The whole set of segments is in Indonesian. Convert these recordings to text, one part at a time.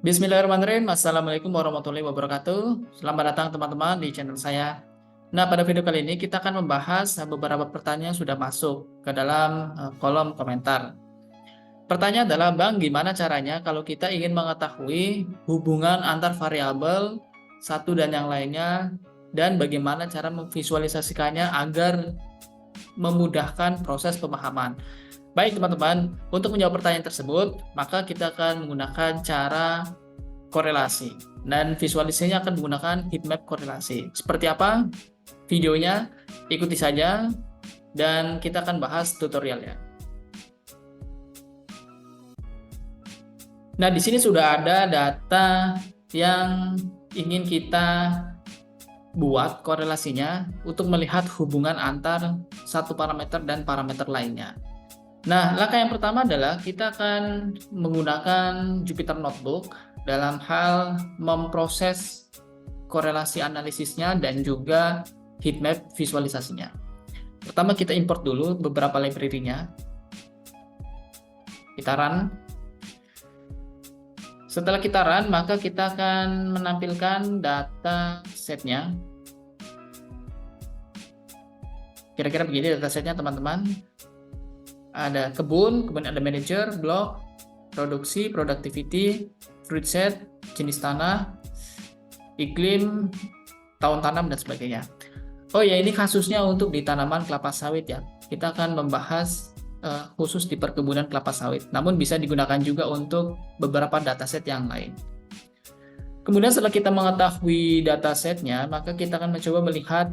Bismillahirrahmanirrahim. Assalamualaikum warahmatullahi wabarakatuh. Selamat datang teman-teman di channel saya. Nah, pada video kali ini kita akan membahas beberapa pertanyaan yang sudah masuk ke dalam kolom komentar. Pertanyaan adalah, Bang, gimana caranya kalau kita ingin mengetahui hubungan antar variabel satu dan yang lainnya, dan bagaimana cara memvisualisasikannya agar memudahkan proses pemahaman? Baik teman-teman, untuk menjawab pertanyaan tersebut, maka kita akan menggunakan cara korelasi. Dan visualisasinya akan menggunakan heatmap korelasi. Seperti apa videonya? Ikuti saja dan kita akan bahas tutorialnya. Nah, di sini sudah ada data yang ingin kita buat korelasinya untuk melihat hubungan antar satu parameter dan parameter lainnya. Nah, langkah yang pertama adalah kita akan menggunakan Jupyter Notebook dalam hal memproses korelasi analisisnya dan juga heatmap visualisasinya. Pertama kita import dulu beberapa library-nya. Kita run. Setelah kita run, maka kita akan menampilkan data setnya. Kira-kira begini data setnya teman-teman. Ada kebun, kemudian ada manager, blok, produksi, productivity, fruit set, jenis tanah, iklim, tahun tanam, dan sebagainya. Oh ya, ini kasusnya untuk di tanaman kelapa sawit ya. Kita akan membahas khusus di perkebunan kelapa sawit. Namun bisa digunakan juga untuk beberapa dataset yang lain. Kemudian setelah kita mengetahui datasetnya, maka kita akan mencoba melihat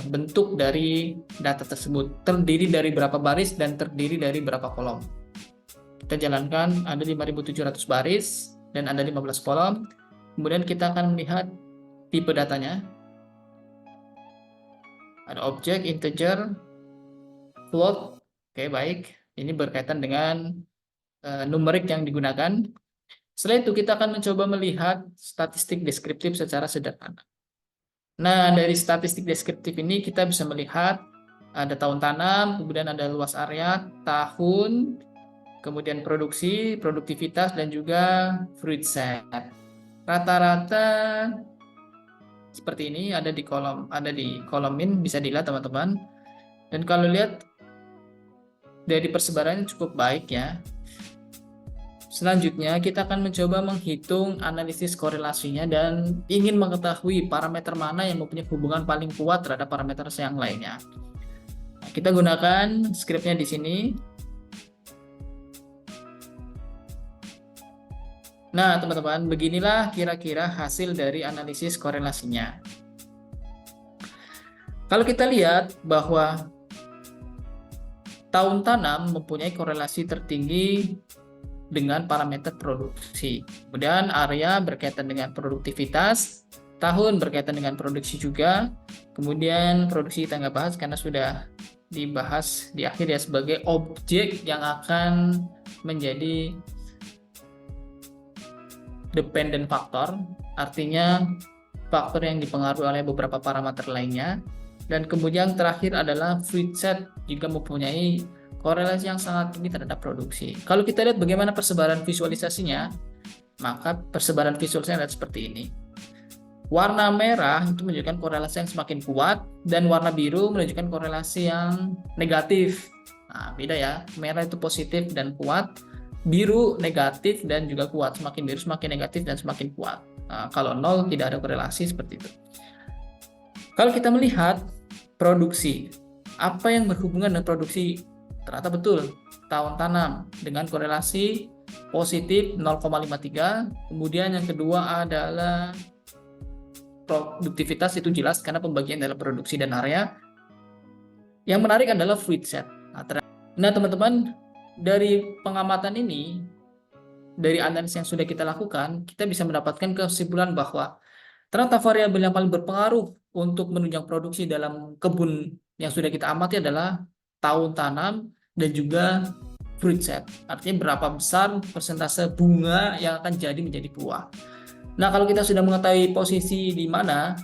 bentuk dari data tersebut. Terdiri dari berapa baris dan terdiri dari berapa kolom. Kita jalankan, ada 5.700 baris dan ada 15 kolom. Kemudian kita akan melihat tipe datanya. Ada objek, integer, float. Oke, baik. Ini berkaitan dengan numerik yang digunakan. Setelah itu kita akan mencoba melihat statistik deskriptif secara sederhana. Nah, dari statistik deskriptif ini kita bisa melihat ada tahun tanam, kemudian ada luas area, tahun, kemudian produksi, produktivitas, dan juga fruit set. Rata-rata seperti ini ada di kolom min, bisa dilihat teman-teman. Dan kalau lihat dari persebarannya cukup baik ya. Selanjutnya kita akan mencoba menghitung analisis korelasinya dan ingin mengetahui parameter mana yang mempunyai hubungan paling kuat terhadap parameter yang lainnya. Nah, kita gunakan scriptnya di sini. Nah, teman-teman, beginilah kira-kira hasil dari analisis korelasinya. Kalau kita lihat bahwa tahun tanam mempunyai korelasi tertinggi dengan parameter produksi. Kemudian area berkaitan dengan produktivitas, tahun berkaitan dengan produksi juga. Kemudian produksi kita nggak bahas karena sudah dibahas di akhir ya sebagai objek yang akan menjadi dependent factor, artinya faktor yang dipengaruhi oleh beberapa parameter lainnya. Dan kemudian terakhir adalah fruit set juga mempunyai korelasi yang sangat tinggi terhadap produksi. Kalau kita lihat bagaimana persebaran visualisasinya, maka persebaran visualisasinya adalah seperti ini. Warna merah itu menunjukkan korelasi yang semakin kuat, dan warna biru menunjukkan korelasi yang negatif. Nah, beda ya, merah itu positif dan kuat, biru negatif dan juga kuat. Semakin biru semakin negatif dan semakin kuat. Nah, kalau nol tidak ada korelasi seperti itu. Kalau kita melihat produksi, apa yang berhubungan dengan produksi? Ternyata betul, tahun tanam dengan korelasi positif 0,53. Kemudian yang kedua adalah produktivitas, itu jelas karena pembagian dalam produksi dan area. Yang menarik adalah fruit set. Nah teman-teman, dari pengamatan ini, dari analisis yang sudah kita lakukan, kita bisa mendapatkan kesimpulan bahwa ternyata variabel yang paling berpengaruh untuk menunjang produksi dalam kebun yang sudah kita amati adalah tahun tanam dan juga fruit set. Artinya berapa besar persentase bunga yang akan jadi menjadi buah. Nah, kalau kita sudah mengetahui posisi di mana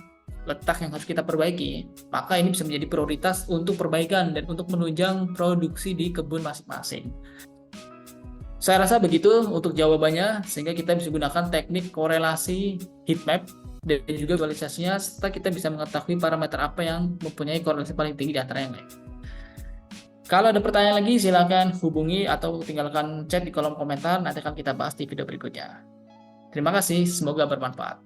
letak yang harus kita perbaiki, maka ini bisa menjadi prioritas untuk perbaikan dan untuk menunjang produksi di kebun masing-masing. Saya rasa begitu untuk jawabannya, sehingga kita bisa gunakan teknik korelasi heat map dan juga visualisasinya, serta kita bisa mengetahui parameter apa yang mempunyai korelasi paling tinggi di antara yang lain. Kalau ada pertanyaan lagi, silakan hubungi atau tinggalkan chat di kolom komentar, nanti akan kita bahas di video berikutnya. Terima kasih, semoga bermanfaat.